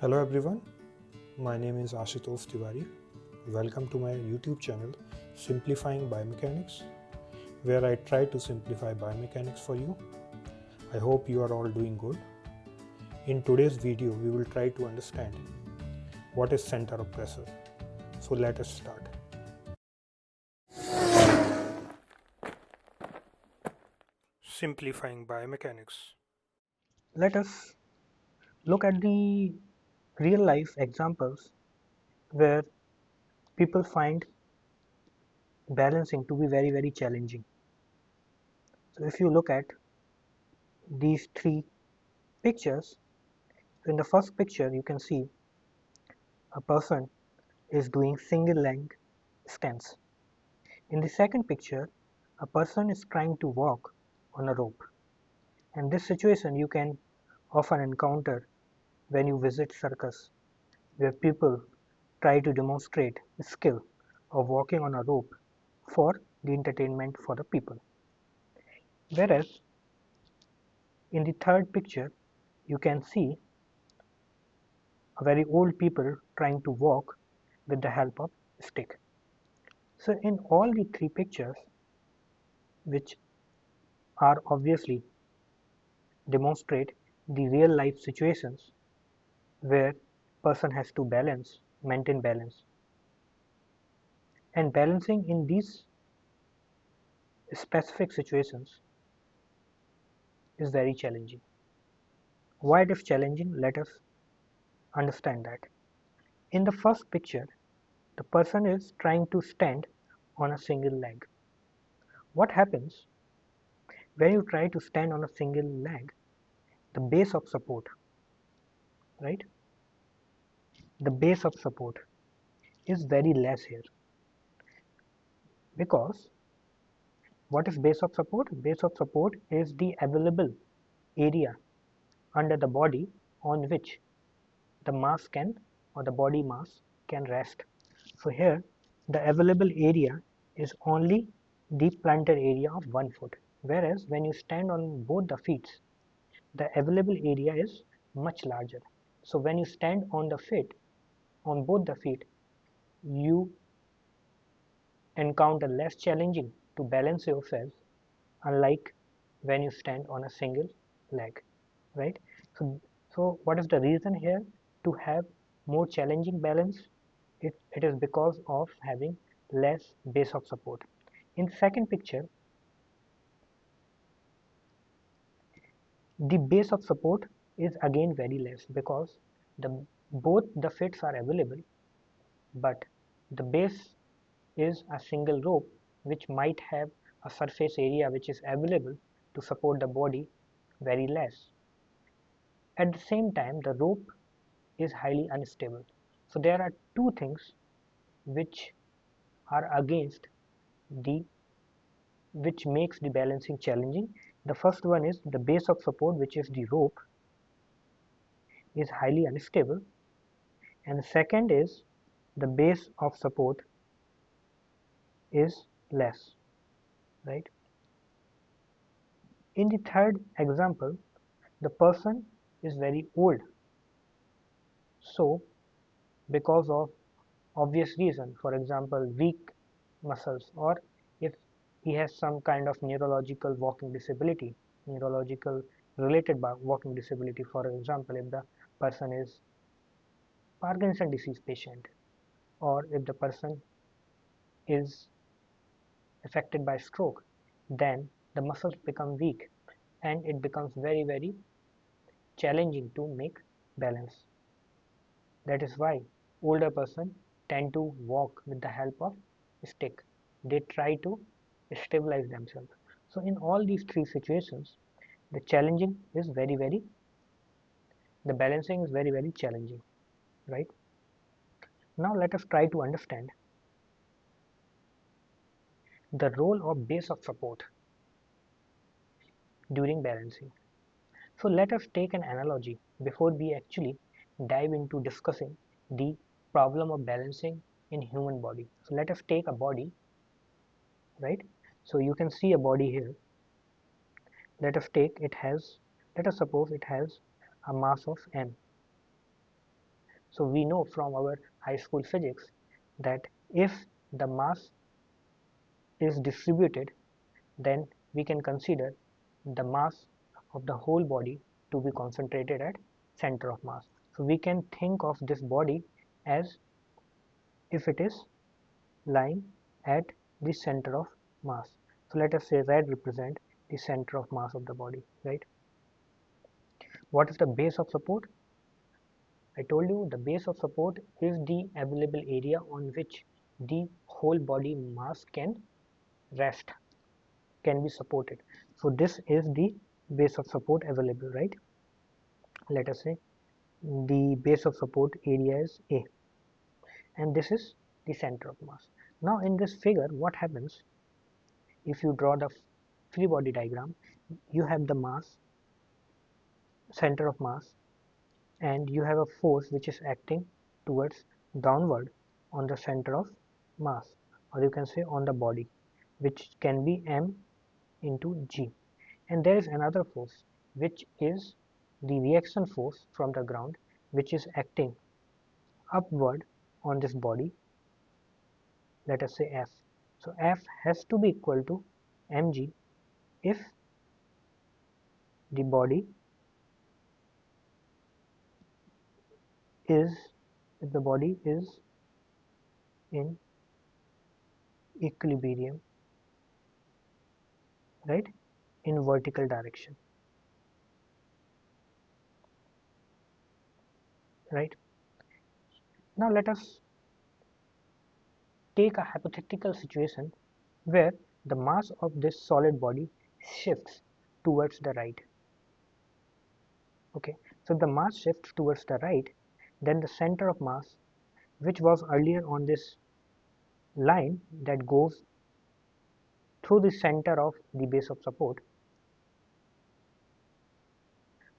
Hello everyone, my name is Ashutosh Tiwari. Welcome to my YouTube channel Simplifying Biomechanics, where I try to simplify biomechanics for you. I hope you are all doing good. In today's video, we will try to understand what is center of pressure. So let us start. Simplifying biomechanics. Let us look at the real life examples where people find balancing to be very challenging. So if you look at these three pictures, in the first picture you can see a person is doing single leg stance. In the second picture, a person is trying to walk on a rope. And this situation you can often encounter when you visit circus, where people try to demonstrate the skill of walking on a rope for the entertainment for the people. Whereas in the third picture, you can see a very old people trying to walk with the help of stick. So in all the three pictures, which are obviously demonstrate the real life situations where person has to maintain balance. And balancing in these specific situations is very challenging. Why it is challenging? Let us understand that. In the first picture, the person is trying to stand on a single leg. What happens when you try to stand on a single leg? The base of support, right? The base of support is very less here, because what is base of support? Base of support is the available area under the body on which the mass can, or the body mass can rest. So here the available area is only the plantar area of 1 foot, whereas when you stand on both the feet, the available area is much larger. So when you stand on both the feet, you encounter less challenging to balance yourself, unlike when you stand on a single leg, right? So what is the reason here to have more challenging balance? It is because of having less base of support. In the second picture, the base of support is again very less, because both the fits are available, but the base is a single rope which might have a surface area which is available to support the body very less. At the same time, the rope is highly unstable. So there are two things which are against the which makes the balancing challenging. The first one is the base of support, which is the rope, is highly unstable, and the second is the base of support is less, right? In the third example, the person is very old, so because of obvious reason, for example weak muscles, or if he has some kind of neurological walking disability, neurological related walking disability, for example if the person is Parkinson disease patient, or if the person is affected by stroke, then the muscles become weak and it becomes very challenging to make balance. That is why older person tend to walk with the help of stick. They try to stabilize themselves. So in all these three situations, the challenging is the balancing is very challenging, right? Now let us try to understand the role of base of support during balancing. So let us take an analogy before we actually dive into discussing the problem of balancing in human body. So let us take a body, right? So you can see a body here. Let us suppose it has a mass of m. So we know from our high school physics that if the mass is distributed, then we can consider the mass of the whole body to be concentrated at center of mass. So we can think of this body as if it is lying at the center of mass. So let us say red represent the center of mass of the body, right? What is the base of support? I told you the base of support is the available area on which the whole body mass can rest, can be supported. So this is the base of support available, right? Let us say the base of support area is A, and this is the center of mass. Now in this figure, what happens if you draw the free body diagram? You have the mass, center of mass, and you have a force which is acting towards downward on the center of mass, or you can say on the body, which can be m into g. And there is another force which is the reaction force from the ground, which is acting upward on this body, let us say F. So F has to be equal to mg if the body is in equilibrium, right, in vertical direction, right? Now let us take a hypothetical situation where the mass of this solid body shifts towards the right. Okay, so the mass shifts towards the right, then the center of mass, which was earlier on this line that goes through the center of the base of support,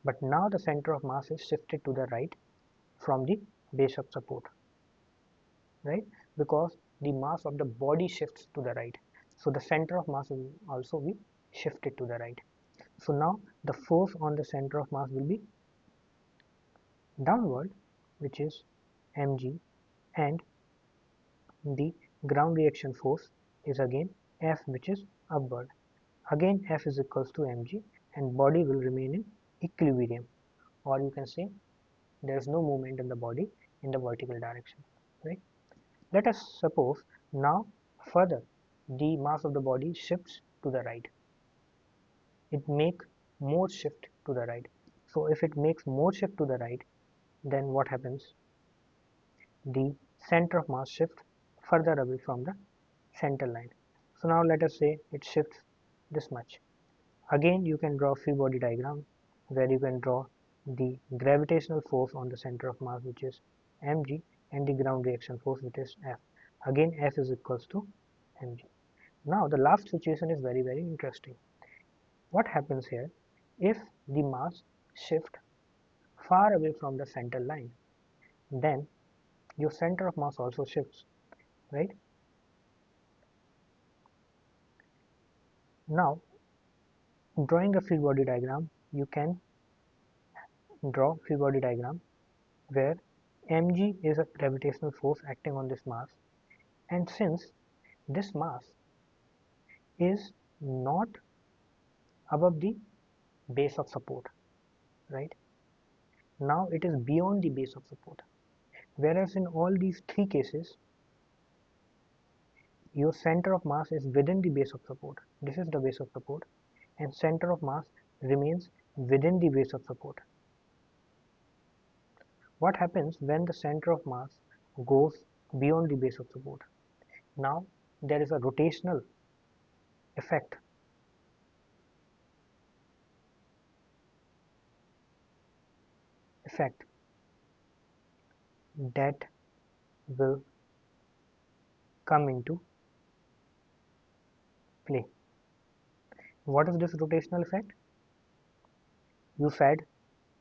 but now the center of mass is shifted to the right from the base of support, right? Because the mass of the body shifts to the right, so the center of mass will also be shifted to the right. So now the force on the center of mass will be downward, which is mg, and the ground reaction force is again F, which is upward. Again F is equals to mg, and body will remain in equilibrium, or you can say there is no movement in the body in the vertical direction, right? Let us suppose now further the mass of the body shifts to the right. It makes more shift to the right. So if it makes more shift to the right, then what happens? The center of mass shift further away from the center line. So now let us say it shifts this much. Again you can draw a free body diagram where you can draw the gravitational force on the center of mass, which is mg, and the ground reaction force, which is F. Again F is equals to mg. Now the last situation is very interesting. What happens here if the mass shift far away from the center line? Then your center of mass also shifts, right? Now drawing a free body diagram, you can draw free body diagram where mg is a gravitational force acting on this mass, and since this mass is not above the base of support, right, now it is beyond the base of support, whereas in all these three cases your center of mass is within the base of support. This is the base of support, and center of mass remains within the base of support. What happens when the center of mass goes beyond the base of support? Now there is a rotational effect that will come into play. What is this rotational effect? You said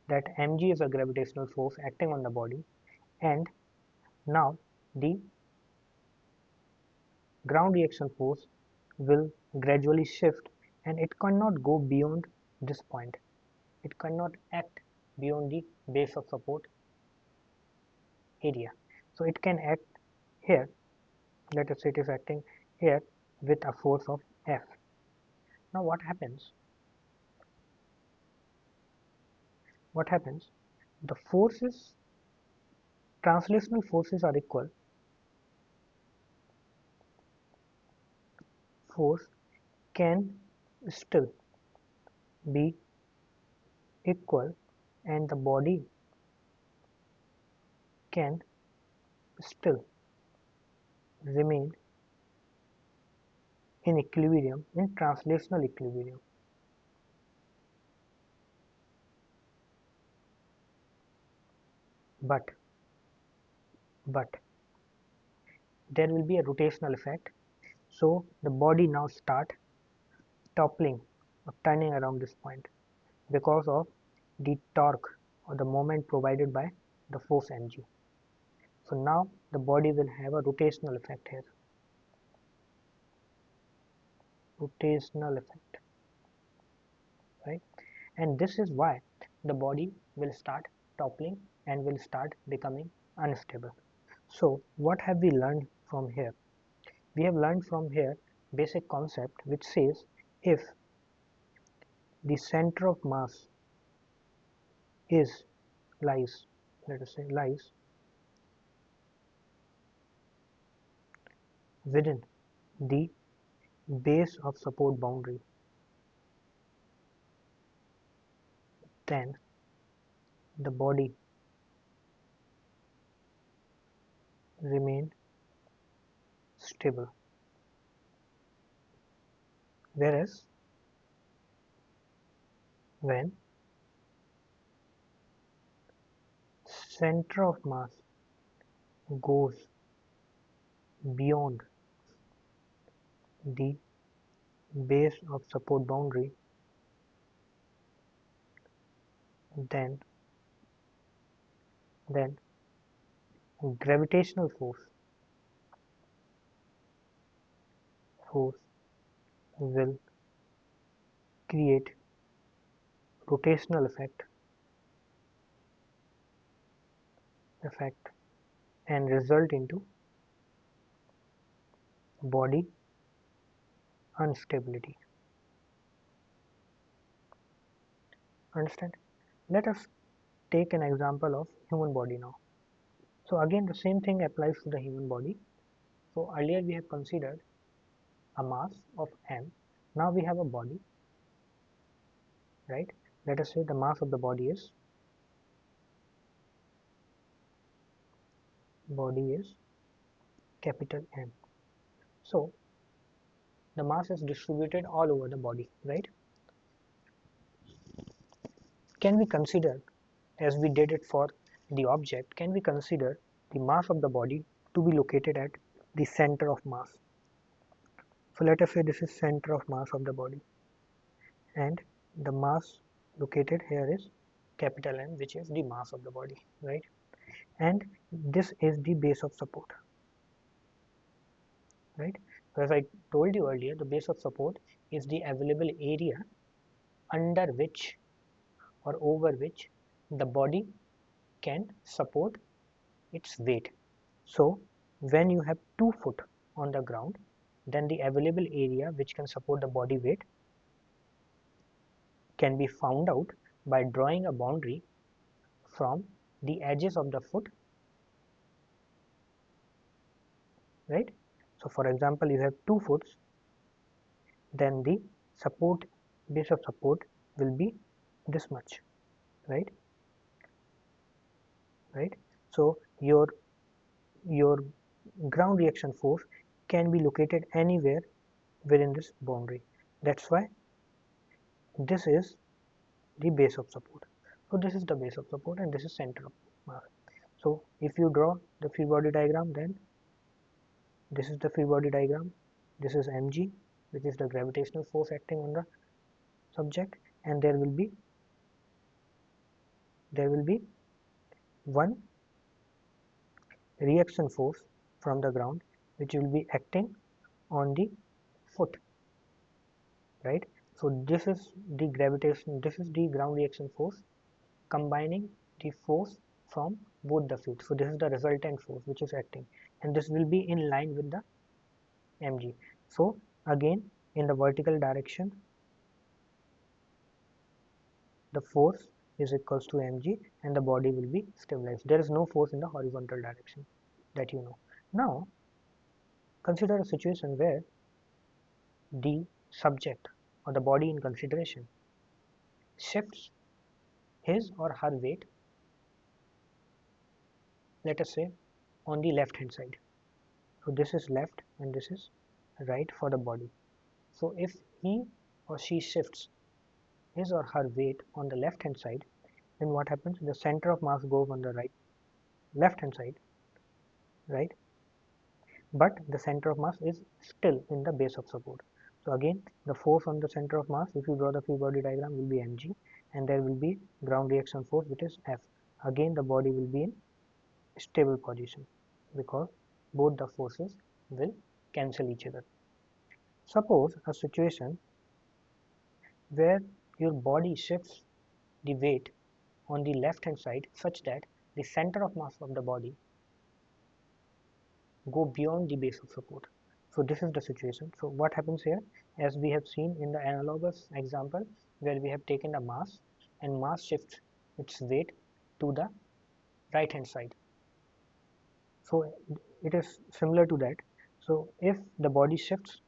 that mg is a gravitational force acting on the body, and now the ground reaction force will gradually shift, and it cannot go beyond this point. It cannot act beyond the base of support area. So it can act here, let us say it is acting here with a force of F. Now what happens? What happens? The forces, translational forces are equal. Force can still be equal and the body can still remain in equilibrium, in translational equilibrium. But there will be a rotational effect. So the body now start toppling or turning around this point because of the torque or the moment provided by the force mg. So now the body will have a rotational effect here. Rotational effect, right? And this is why the body will start toppling and will start becoming unstable. So what have we learned from here? We have learned from here basic concept which says if the center of mass is lies, let us say lies within the base of support boundary, then the body remain stable. Whereas when center of mass goes beyond the base of support boundary, then gravitational force will create rotational effect and result into body instability. Understand? Let us take an example of human body now. So again the same thing applies to the human body. So earlier we have considered a mass of m. Now we have a body, right? Let us say the mass of the body is capital M. So the mass is distributed all over the body, right? Can we consider, as we did it for the object, can we consider the mass of the body to be located at the center of mass? So let us say this is center of mass of the body and the mass located here is capital M, which is the mass of the body, right? And this is the base of support, right? So as I told you earlier, the base of support is the available area under which or over which the body can support its weight. So when you have 2 foot on the ground, then the available area which can support the body weight can be found out by drawing a boundary from the edges of the foot, right? So for example, you have 2 foots, then the support, base of support will be this much, right? Right? So your ground reaction force can be located anywhere within this boundary. That's why this is the base of support. So this is the base of support and this is center of mass. So if you draw the free body diagram, then this is the free body diagram. This is mg, which is the gravitational force acting on the subject, and there will be one reaction force from the ground which will be acting on the foot, right? So this is the ground reaction force combining the force from both the feet. So this is the resultant force which is acting, and this will be in line with the mg. So again, in the vertical direction, the force is equals to mg and the body will be stabilized. There is no force in the horizontal direction, that you know. Now consider a situation where the subject or the body in consideration shifts his or her weight, let us say, on the left hand side. So this is left and this is right for the body. So if he or she shifts his or her weight on the left hand side, then what happens? The center of mass goes on the left hand side, right? But the center of mass is still in the base of support. So again, the force on the center of mass, if you draw the free body diagram, will be mg, and there will be ground reaction force, which is F. Again, the body will be in stable position because both the forces will cancel each other. Suppose a situation where your body shifts the weight on the left hand side such that the center of mass of the body go beyond the base of support. So this is the situation. So what happens here, as we have seen in the analogous example where we have taken a mass and mass shifts its weight to the right hand side. So it is similar to that. So if the body shifts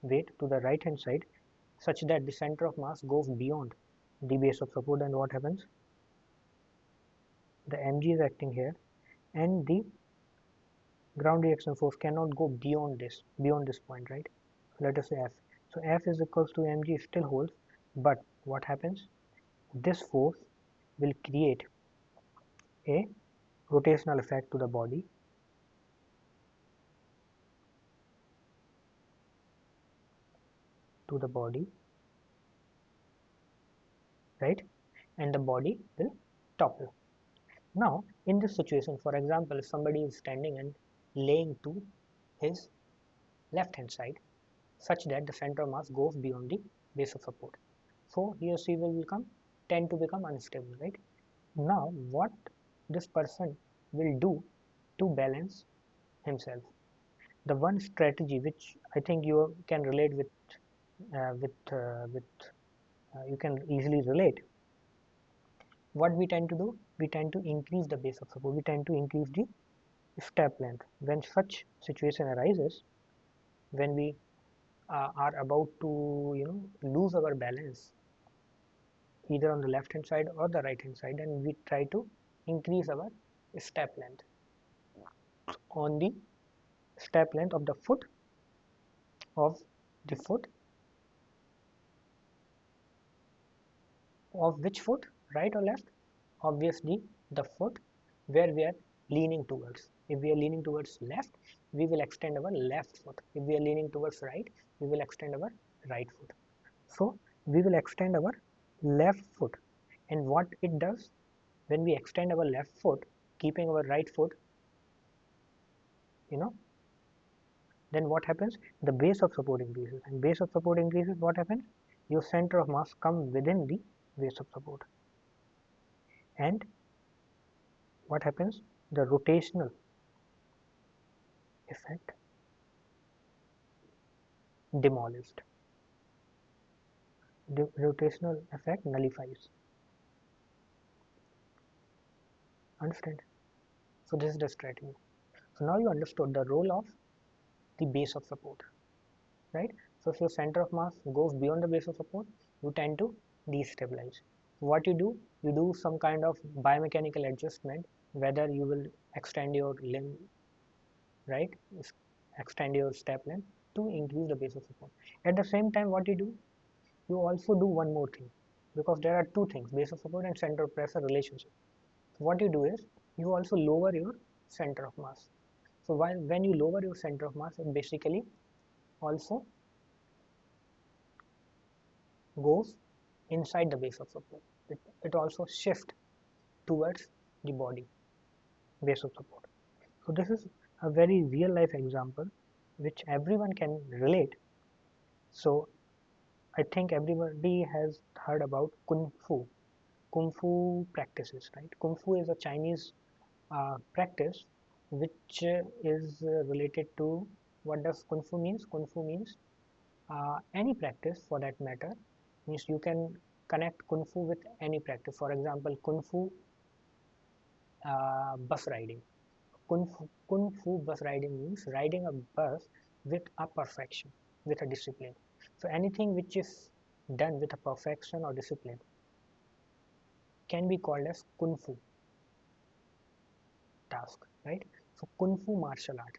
weight to the right hand side such that the center of mass goes beyond the base of support, then what happens? The mg is acting here and the ground reaction force cannot go beyond this point, right? Let us say F. So F is equals to mg still holds, but what happens? This force will create a rotational effect to the body, right? And the body will topple. Now, in this situation, for example, if somebody is standing and laying to his left hand side such that the center of mass goes beyond the base of support. So he or she will tend to become unstable, right? Now, what this person will do to balance himself? The one strategy which I think you can relate with you can easily relate. What we tend to do? We tend to increase the base of support. We tend to increase the step length. When such situation arises, when we are about to lose our balance either on the left hand side or the right hand side, and we try to increase our step length on the step length of the foot of the foot of which foot, right or left? Obviously the foot where we are leaning towards. If we are leaning towards left, we will extend our left foot. If we are leaning towards right, we will extend our right foot. So we will extend our left foot, and what it does, when we extend our left foot keeping our right foot, then what happens? The base of support increases, and base of support increases, what happens? Your center of mass come within the base of support, and what happens? The rotational effect demolished. The rotational effect nullifies. Understand? So this is the strategy. So now you understood the role of the base of support, right? So if your center of mass goes beyond the base of support, you tend to destabilize. What you do some kind of biomechanical adjustment, whether you will extend your limb, right? Extend your step length to increase the base of support. At the same time, what you also do one more thing, because there are two things: base of support and center of pressure relationship. So what you do is you also lower your center of mass. So when you lower your center of mass, it basically also goes inside the base of support. It also shifts towards the body base of support. So this is a very real life example which everyone can relate. So I think everybody has heard about kung fu practices, right? Kung fu is a Chinese practice which is related to what does Kung Fu means. Kung Fu means any practice for that matter, means you can connect Kung Fu with any practice. For example, Kung Fu bus riding. Kung Fu bus riding means riding a bus with a perfection, with a discipline. So anything which is done with a perfection or discipline can be called as Kung Fu task, right? So Kung Fu martial art.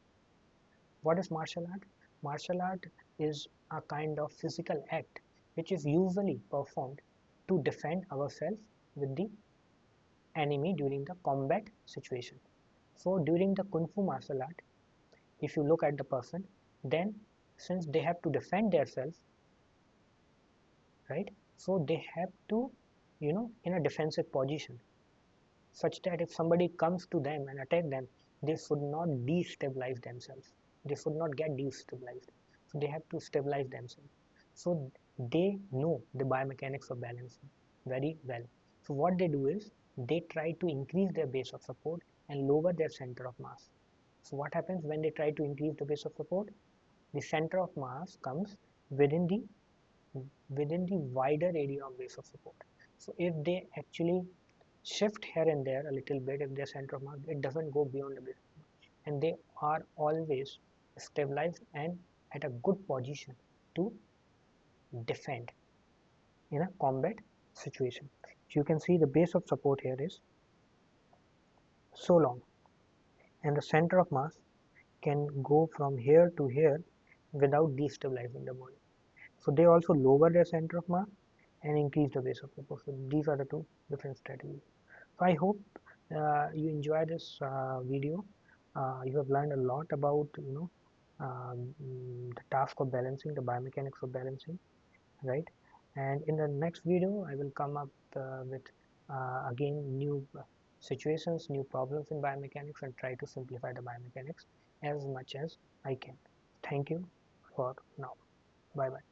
What is martial art? Martial art is a kind of physical act which is usually performed to defend ourselves with the enemy during the combat situation. So during the Kung Fu martial art, if you look at the person, then since they have to defend themselves, right? So they have to, in a defensive position, such that if somebody comes to them and attack them, they should not destabilize themselves. They should not get destabilized. So they have to stabilize themselves. So they know the biomechanics of balancing very well. So what they do is they try to increase their base of support and lower their center of mass. So what happens when they try to increase the base of support? The center of mass comes within the wider area of base of support. So if they actually shift here and there a little bit, if their center of mass, it doesn't go beyond the base, and they are always stabilized and at a good position to defend in a combat situation. So you can see the base of support here is so long, and the center of mass can go from here to here without destabilizing the body. So they also lower their center of mass and increase the base of support. So these are the two different strategies. So I hope you enjoy this video. You have learned a lot about the task of balancing, the biomechanics of balancing, right? And in the next video, I will come up with again new situations, new problems in biomechanics, and try to simplify the biomechanics as much as I can. Thank you for now. Bye bye.